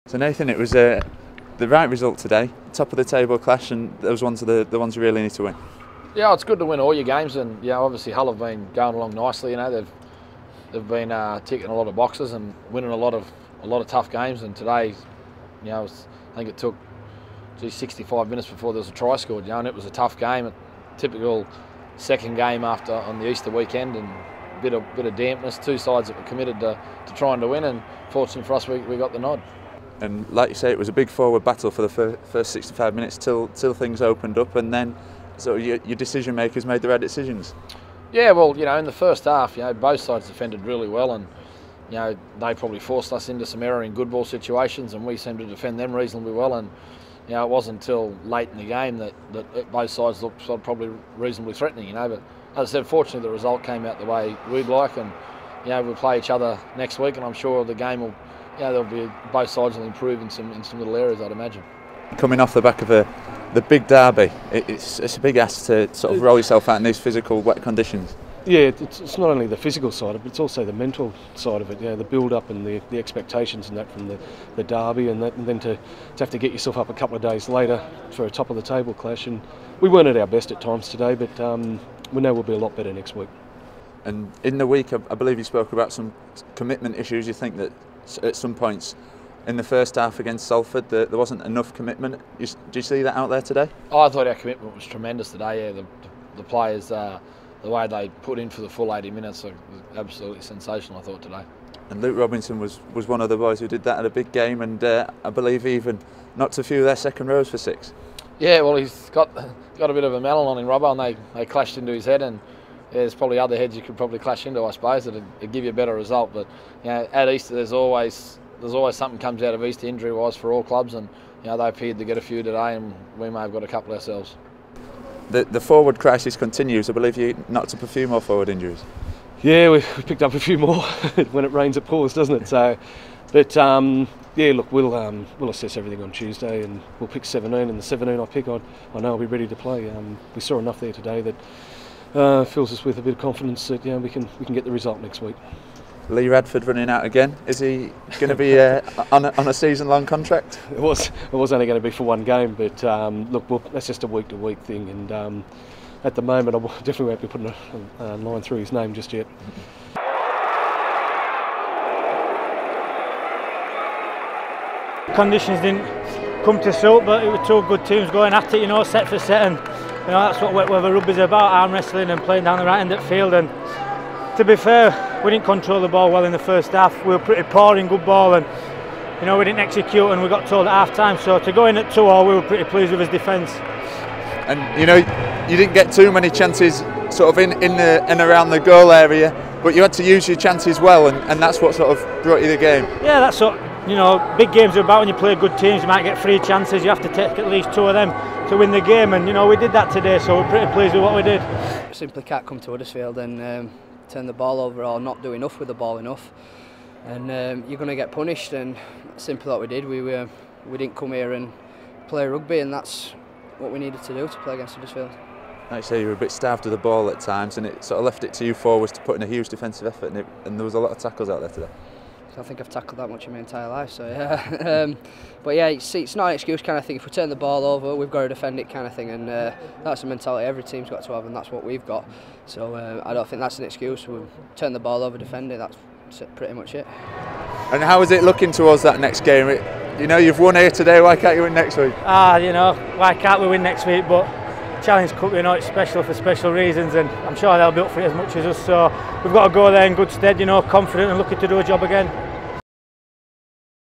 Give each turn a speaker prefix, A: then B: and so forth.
A: So Nathan, it was the right result today, top of the table clash, and those ones are the ones you really need to win.
B: Yeah, it's good to win all your games, and obviously Hull have been going along nicely. They've been ticking a lot of boxes and winning a lot of tough games. And today, I think it took 65 minutes before there was a try scored. And it was a tough game, a typical second game on the Easter weekend, and a bit of dampness. Two sides that were committed to trying to win, and fortunately for us, we got the nod.
A: And like you say, it was a big forward battle for the first 65 minutes till things opened up, and then so your decision makers made the right decisions. Yeah,
B: well, in the first half, both sides defended really well, and they probably forced us into some error in good ball situations, and we seemed to defend them reasonably well. And it wasn't until late in the game that both sides looked probably reasonably threatening. But as I said, fortunately the result came out the way we'd like, and we'll play each other next week, and I'm sure the game will. There'll be both sides will improve in some little areas, I'd imagine.
A: Coming off the back of the big derby, it's a big ask to sort of roll yourself out in these physical, wet conditions.
C: Yeah, it's not only the physical side of it, but it's also the mental side of it. The build-up and the expectations and that from the derby, and then to have to get yourself up a couple of days later for a top of the table clash. And we weren't at our best at times today, but we know we'll be a lot better next week.
A: And in the week, I believe you spoke about some commitment issues. You think that at some points in the first half against Salford there wasn't enough commitment. Do you see that out there today?
B: I thought our commitment was tremendous today. The players, the way they put in for the full 80 minutes was absolutely sensational, I thought, today.
A: And Luke Robinson was one of the boys who did that at a big game, and I believe he even knocked a few of their second rows for 6. Yeah,
B: well, he's got a bit of a melon on him, Robbo, and they clashed into his head, and there's probably other heads you could probably clash into, I suppose, that'd give you a better result. But at Easter there's always something comes out of Easter injury-wise for all clubs, and they appeared to get a few today, and we may have got a couple ourselves.
A: The forward crisis continues. I believe you knocked up a few more forward injuries.
C: Yeah, we picked up a few more. When it rains it pours, doesn't it? So, but yeah, look, we'll assess everything on Tuesday, and we'll pick 17, and the 17 I pick, I know I'll be ready to play. We saw enough there today that fills us with a bit of confidence that we can get the result next week.
A: Lee Radford running out again. Is he going to be on a season-long contract?
C: It was only going to be for one game, but look, that's just a week-to-week thing, and at the moment I definitely won't be putting a line through his name just yet.
D: Conditions didn't come to suit, but it were two good teams going at it, set for set, and that's what whether rugby's about, arm wrestling and playing down the right end of the field. And to be fair, we didn't control the ball well in the first half. We were pretty poor in good ball, and we didn't execute, and we got told at half time. So to go in at 2-2, we were pretty pleased with his defence.
A: And you didn't get too many chances sort of in and around the goal area, but you had to use your chances well, and that's what sort of brought you the game.
D: Yeah, that's what big games are about. When you play good teams, you might get 3 chances. You have to take at least 2 of them to win the game, and we did that today, so we're pretty pleased with what we did.
E: Simply can't come to Huddersfield and turn the ball over or not do enough with the ball enough, and you're going to get punished, and simply what we did. We didn't come here and play rugby, and that's what we needed to do to play against Huddersfield.
A: Like you say, you were a bit starved of the ball at times, and it sort of left it to you forwards to put in a huge defensive effort, and there was a lot of tackles out there today.
E: I think I've tackled that much in my entire life, so yeah. But yeah, it's not an excuse kind of thing. If we turn the ball over, we've got to defend it kind of thing, and that's a mentality every team's got to have, and that's what we've got. So I don't think that's an excuse. We'll turn the ball over, defend it, that's pretty much it.
A: And how is it looking towards that next game? You've won here today, why can't you win next week?
D: Why can't we win next week? But Challenge Cup, it's special for special reasons, and I'm sure they'll be up for it as much as us, so we've got to go there in good stead, confident and looking to do a job again.